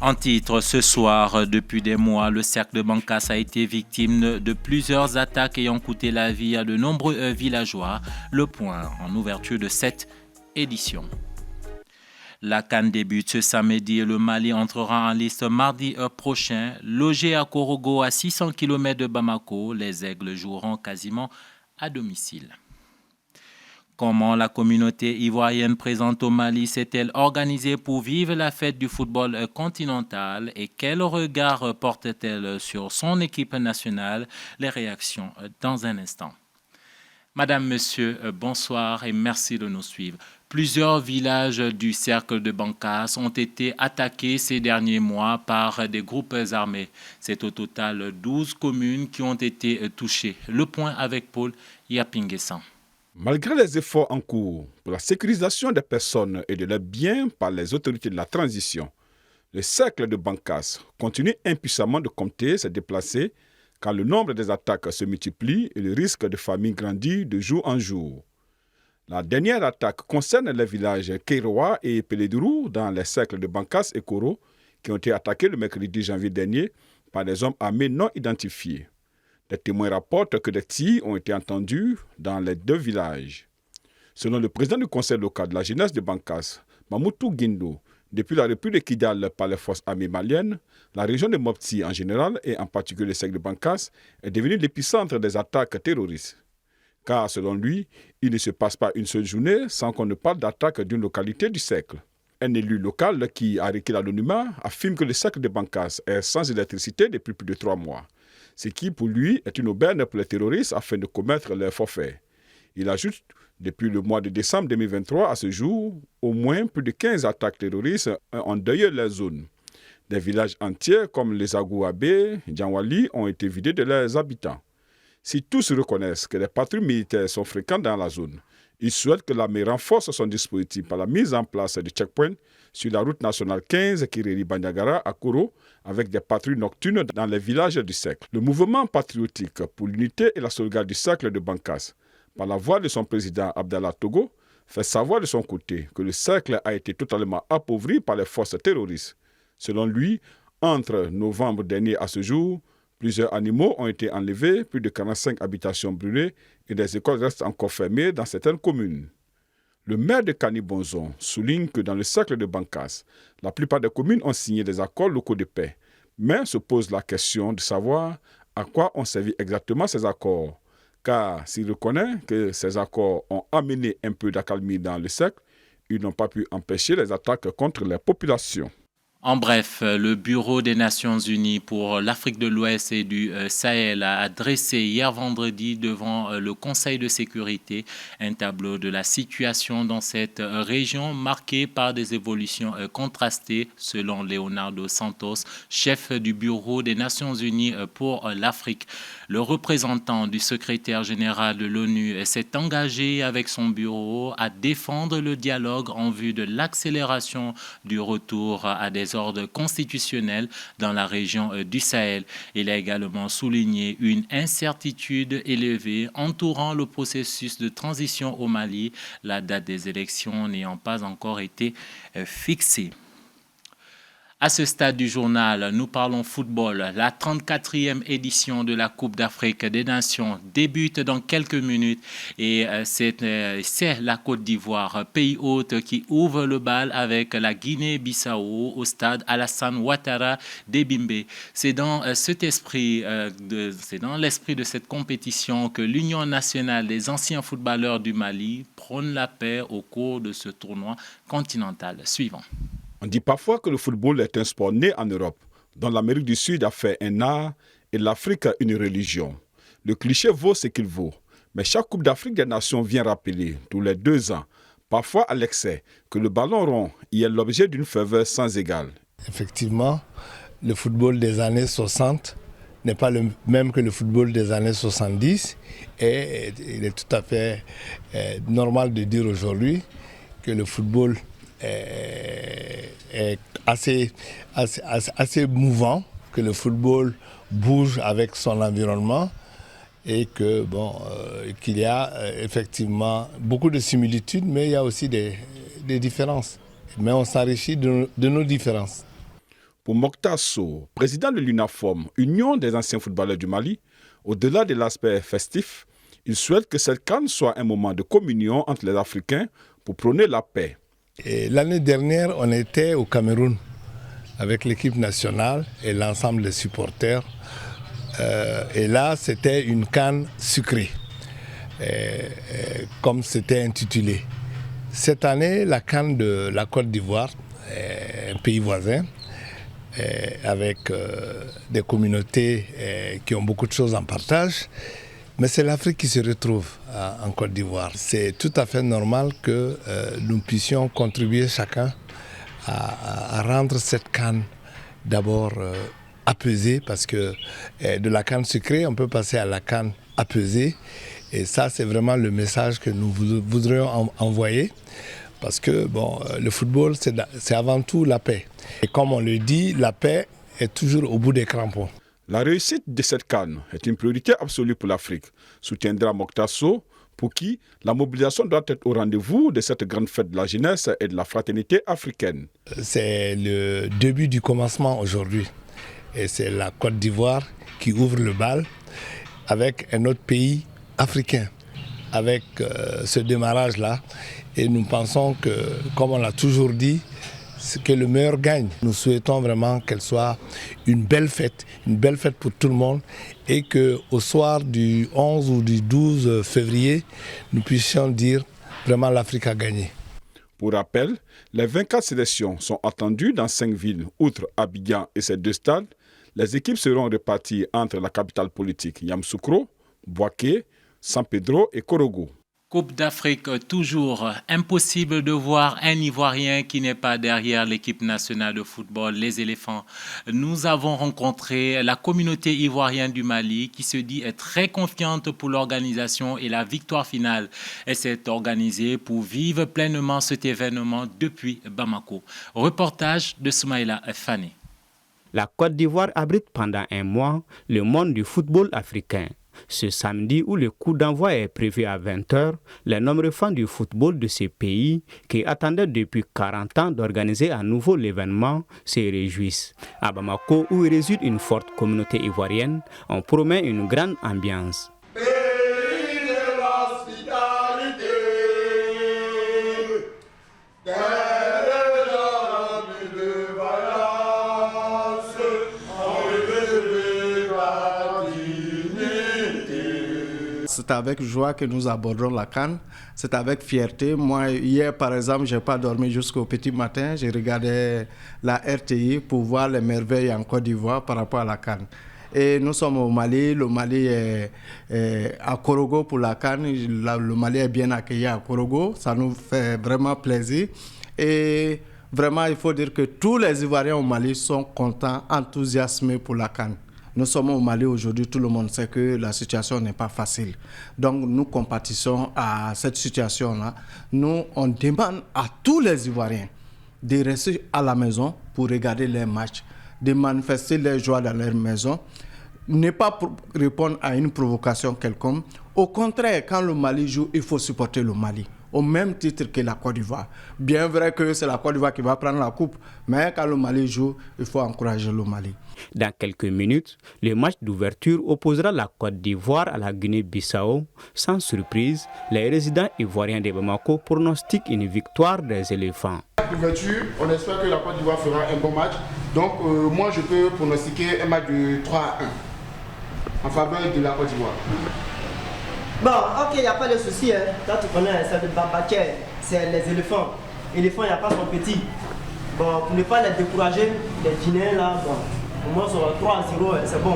En titre, ce soir, depuis des mois, le cercle de Bancasse a été victime de plusieurs attaques ayant coûté la vie à de nombreux villageois. Le point en ouverture de cette édition. La CAN débute ce samedi et le Mali entrera en liste mardi prochain. Logé à Korogo, à 600 km de Bamako, les Aigles joueront quasiment à domicile. Comment la communauté ivoirienne présente au Mali s'est-elle organisée pour vivre la fête du football continental et quel regard porte-t-elle sur son équipe nationale? Les réactions dans un instant. Madame, Monsieur, bonsoir et merci de nous suivre. Plusieurs villages du cercle de Bancasse ont été attaqués ces derniers mois par des groupes armés. C'est au total 12 communes qui ont été touchées. Le point avec Paul Yapinguessan. Malgré les efforts en cours pour la sécurisation des personnes et de leurs biens par les autorités de la transition, le cercle de Bancasse continue impuissamment de compter ses déplacés car le nombre des attaques se multiplie et le risque de famine grandit de jour en jour. La dernière attaque concerne les villages Keiroa et Peleduru dans les cercles de Bancasse et Koro qui ont été attaqués le mercredi janvier dernier par des hommes armés non identifiés. Les témoins rapportent que des tirs ont été entendus dans les deux villages. Selon le président du conseil local de la jeunesse de Bancasse, Mamoutou Guindo, depuis la reprise de Kidal par les forces armées maliennes, la région de Mopti en général et en particulier le cercle de Bancasse est devenue l'épicentre des attaques terroristes. Car selon lui, il ne se passe pas une seule journée sans qu'on ne parle d'attaque d'une localité du cercle. Un élu local qui a requis l'anonymat affirme que le cercle de Bancasse est sans électricité depuis plus de 3 mois. Ce qui, pour lui, est une aubaine pour les terroristes afin de commettre leurs forfaits. Il ajoute, depuis le mois de décembre 2023 à ce jour, au moins plus de 15 attaques terroristes ont endeuillé la zone. Des villages entiers comme les Agouabé, Djanwali ont été vidés de leurs habitants. Si tous reconnaissent que les patrouilles militaires sont fréquentes dans la zone, ils souhaitent que l'armée renforce son dispositif par la mise en place de checkpoints sur la route nationale 15 qui relie Bandiagara à Koro avec des patrouilles nocturnes dans les villages du cercle. Le mouvement patriotique pour l'unité et la sauvegarde du cercle de Bancasse, par la voix de son président Abdallah Togo, fait savoir de son côté que le cercle a été totalement appauvri par les forces terroristes. Selon lui, entre novembre dernier à ce jour, plusieurs animaux ont été enlevés, plus de 45 habitations brûlées et des écoles restent encore fermées dans certaines communes. Le maire de Kanibonzon souligne que dans le cercle de Bancasse, la plupart des communes ont signé des accords locaux de paix, mais se pose la question de savoir à quoi ont servi exactement ces accords. Car s'il reconnaît que ces accords ont amené un peu d'accalmie dans le cercle, ils n'ont pas pu empêcher les attaques contre les populations. En bref, le Bureau des Nations Unies pour l'Afrique de l'Ouest et du Sahel a dressé hier vendredi devant le Conseil de sécurité un tableau de la situation dans cette région marquée par des évolutions contrastées selon Leonardo Santos, chef du Bureau des Nations Unies pour l'Afrique. Le représentant du secrétaire général de l'ONU s'est engagé avec son bureau à défendre le dialogue en vue de l'accélération du retour à des ordres constitutionnels dans la région du Sahel. Il a également souligné une incertitude élevée entourant le processus de transition au Mali, la date des élections n'ayant pas encore été fixée. À ce stade du journal, nous parlons football. La 34e édition de la Coupe d'Afrique des Nations débute dans quelques minutes et c'est la Côte d'Ivoire, pays hôte, qui ouvre le bal avec la Guinée-Bissau au stade Alassane Ouattara d'Ebimbe. C'est dans l'esprit de cette compétition que l'Union nationale des anciens footballeurs du Mali prône la paix au cours de ce tournoi continental. Suivant. On dit parfois que le football est un sport né en Europe, dont l'Amérique du Sud a fait un art et l'Afrique une religion. Le cliché vaut ce qu'il vaut, mais chaque Coupe d'Afrique des Nations vient rappeler, tous les 2 ans, parfois à l'excès, que le ballon rond y est l'objet d'une ferveur sans égale. Effectivement, le football des années 60 n'est pas le même que le football des années 70 et il est tout à fait normal de dire aujourd'hui que le football est assez mouvant, que le football bouge avec son environnement et que qu'il y a effectivement beaucoup de similitudes, mais il y a aussi des différences. Mais on s'enrichit de nos différences. Pour Mokhtar Sow, président de l'UNAFOM, Union des anciens footballeurs du Mali, au-delà de l'aspect festif, il souhaite que cette CAN soit un moment de communion entre les Africains pour prôner la paix. L'année dernière, on était au Cameroun avec l'équipe nationale et l'ensemble des supporters. Et là, c'était une CAN sucrée, comme c'était intitulé. Cette année, la CAN de la Côte d'Ivoire, un pays voisin, avec des communautés qui ont beaucoup de choses en partage. Mais c'est l'Afrique qui se retrouve en Côte d'Ivoire. C'est tout à fait normal que nous puissions contribuer chacun à rendre cette CAN d'abord apaisée, parce que de la CAN sucrée, on peut passer à la CAN apaisée. Et ça, c'est vraiment le message que nous voudrions envoyer. Parce que le football, c'est avant tout la paix. Et comme on le dit, la paix est toujours au bout des crampons. La réussite de cette CAN est une priorité absolue pour l'Afrique, soutiendra Mokhtar Sow, pour qui la mobilisation doit être au rendez-vous de cette grande fête de la jeunesse et de la fraternité africaine. C'est le début du commencement aujourd'hui. Et c'est la Côte d'Ivoire qui ouvre le bal avec un autre pays africain, avec ce démarrage-là. Et nous pensons que, comme on l'a toujours dit, c'est que le meilleur gagne. Nous souhaitons vraiment qu'elle soit une belle fête pour tout le monde, et qu'au soir du 11 ou du 12 février, nous puissions dire vraiment l'Afrique a gagné. Pour rappel, les 24 sélections sont attendues dans 5 villes, outre Abidjan et ses 2 stades. Les équipes seront réparties entre la capitale politique Yamoussoukro, Bouaké, San Pedro et Korogo. Coupe d'Afrique, toujours impossible de voir un Ivoirien qui n'est pas derrière l'équipe nationale de football, les éléphants. Nous avons rencontré la communauté ivoirienne du Mali qui se dit être très confiante pour l'organisation et la victoire finale. Elle s'est organisée pour vivre pleinement cet événement depuis Bamako. Reportage de Soumaïla Fane. La Côte d'Ivoire abrite pendant un mois le monde du football africain. Ce samedi où le coup d'envoi est prévu à 20h, les nombreux fans du football de ces pays qui attendaient depuis 40 ans d'organiser à nouveau l'événement se réjouissent. À Bamako, où il réside une forte communauté ivoirienne, on promet une grande ambiance. C'est avec joie que nous abordons la CAN, c'est avec fierté. Moi, hier, par exemple, je n'ai pas dormi jusqu'au petit matin. J'ai regardé la RTI pour voir les merveilles en Côte d'Ivoire par rapport à la CAN. Et nous sommes au Mali, le Mali est à Korogo pour la CAN. Le Mali est bien accueilli à Korogo, ça nous fait vraiment plaisir. Et vraiment, il faut dire que tous les Ivoiriens au Mali sont contents, enthousiasmés pour la CAN. Nous sommes au Mali aujourd'hui, tout le monde sait que la situation n'est pas facile. Donc nous compatissons à cette situation-là. Nous, on demande à tous les Ivoiriens de rester à la maison pour regarder les matchs, de manifester leur joie dans leur maison, ne pas répondre à une provocation quelconque. Au contraire, quand le Mali joue, il faut supporter le Mali, au même titre que la Côte d'Ivoire. Bien vrai que c'est la Côte d'Ivoire qui va prendre la coupe, mais quand le Mali joue, il faut encourager le Mali. Dans quelques minutes, le match d'ouverture opposera la Côte d'Ivoire à la Guinée-Bissau. Sans surprise, les résidents ivoiriens de Bamako pronostiquent une victoire des éléphants. L'ouverture, on espère que la Côte d'Ivoire fera un bon match. Donc moi je peux pronostiquer un match de 3-1 en faveur de la Côte d'Ivoire. Bon, ok, il n'y a pas de souci. Hein. Quand tu connais, c'est le Babaké, c'est les éléphants. Éléphant, il n'y a pas son petit. Bon, pour ne pas les décourager, les Guinéens là, bon, au moins sur 3-0, c'est bon.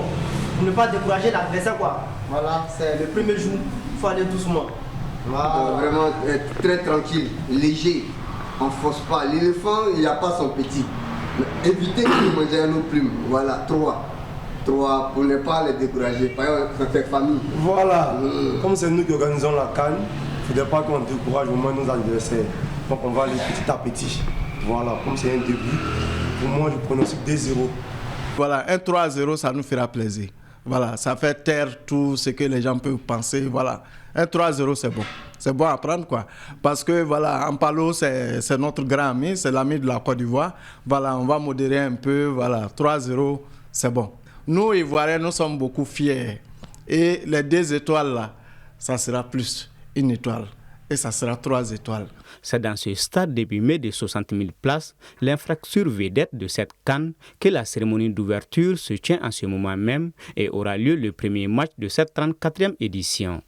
Pour ne pas décourager l'adversaire, quoi. Voilà, c'est le premier jour, il faut aller doucement. Voilà. Vraiment être très tranquille, léger, on ne force pas. L'éléphant, il n'y a pas son petit. Mais évitez de manger un autre plume. Voilà, 3 pour ne pas les décourager. Par exemple, ça fait famille. Voilà, comme c'est nous qui organisons la CAN, il ne faudrait pas qu'on décourage au moins nos adversaires. Donc on va aller petit à petit. Voilà, comme c'est un début, pour moi je pronostique 2-0. Voilà, un 3-0, ça nous fera plaisir. Voilà, ça fait taire tout ce que les gens peuvent penser. Voilà, un 3-0, c'est bon. C'est bon à prendre, quoi. Parce que, voilà, Ampalo, c'est notre grand ami, c'est l'ami de la Côte d'Ivoire. Voilà, on va modérer un peu. Voilà, 3-0, c'est bon. Nous, Ivoiriens, nous sommes beaucoup fiers. Et les 2 étoiles, là, ça sera plus 1 étoile. Et ça sera 3 étoiles. C'est dans ce stade début mai de 60 000 places, l'infrastructure vedette de cette CAN, que la cérémonie d'ouverture se tient en ce moment même et aura lieu le premier match de cette 34e édition.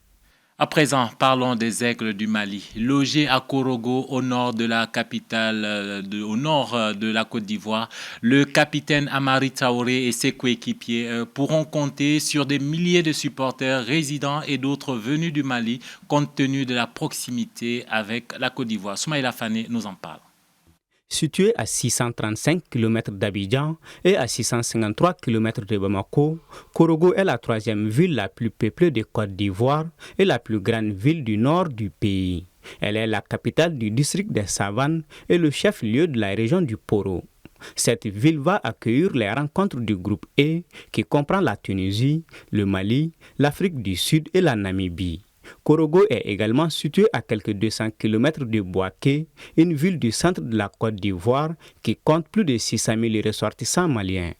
À présent, parlons des Aigles du Mali. Logés à Korogo, au nord de la capitale, au nord de la Côte d'Ivoire, le capitaine Amari Traoré et ses coéquipiers pourront compter sur des milliers de supporters résidents et d'autres venus du Mali, compte tenu de la proximité avec la Côte d'Ivoire. Soumaïla Fane nous en parle. Situé à 635 km d'Abidjan et à 653 km de Bamako, Korogo est la 3e ville la plus peuplée de Côte d'Ivoire et la plus grande ville du nord du pays. Elle est la capitale du district des Savanes et le chef-lieu de la région du Poro. Cette ville va accueillir les rencontres du groupe E qui comprend la Tunisie, le Mali, l'Afrique du Sud et la Namibie. Korogo est également situé à quelques 200 km de Bouaké, une ville du centre de la Côte d'Ivoire qui compte plus de 600 000 ressortissants maliens.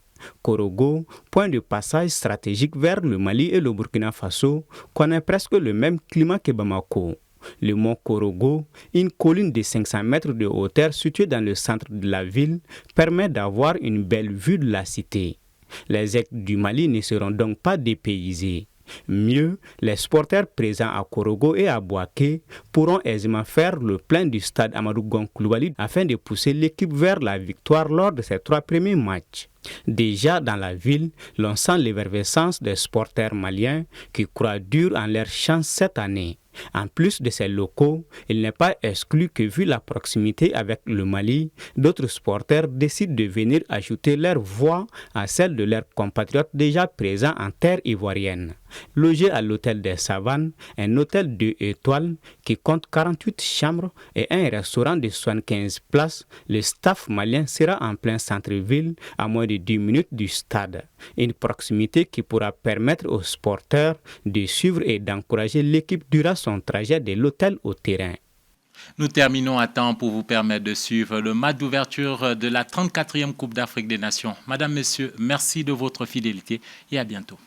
Korogo, point de passage stratégique vers le Mali et le Burkina Faso, connaît presque le même climat que Bamako. Le mont Korogo, une colline de 500 mètres de hauteur située dans le centre de la ville, permet d'avoir une belle vue de la cité. Les Aigles du Mali ne seront donc pas dépaysés. Mieux, les supporters présents à Korogo et à Bouaké pourront aisément faire le plein du stade Amadou Gon Coulibaly afin de pousser l'équipe vers la victoire lors de ses 3 premiers matchs. Déjà dans la ville, l'on sent l'effervescence des supporters maliens qui croient dur en leur chance cette année. En plus de ces locaux, il n'est pas exclu que vu la proximité avec le Mali, d'autres supporters décident de venir ajouter leur voix à celle de leurs compatriotes déjà présents en terre ivoirienne. Logé à l'hôtel des Savanes, un hôtel 2 étoiles qui compte 48 chambres et un restaurant de 75 places, le staff malien sera en plein centre-ville à moins de 10 minutes du stade. Une proximité qui pourra permettre aux supporters de suivre et d'encourager l'équipe durant son trajet de l'hôtel au terrain. Nous terminons à temps pour vous permettre de suivre le match d'ouverture de la 34e Coupe d'Afrique des Nations. Madame, Messieurs, merci de votre fidélité et à bientôt.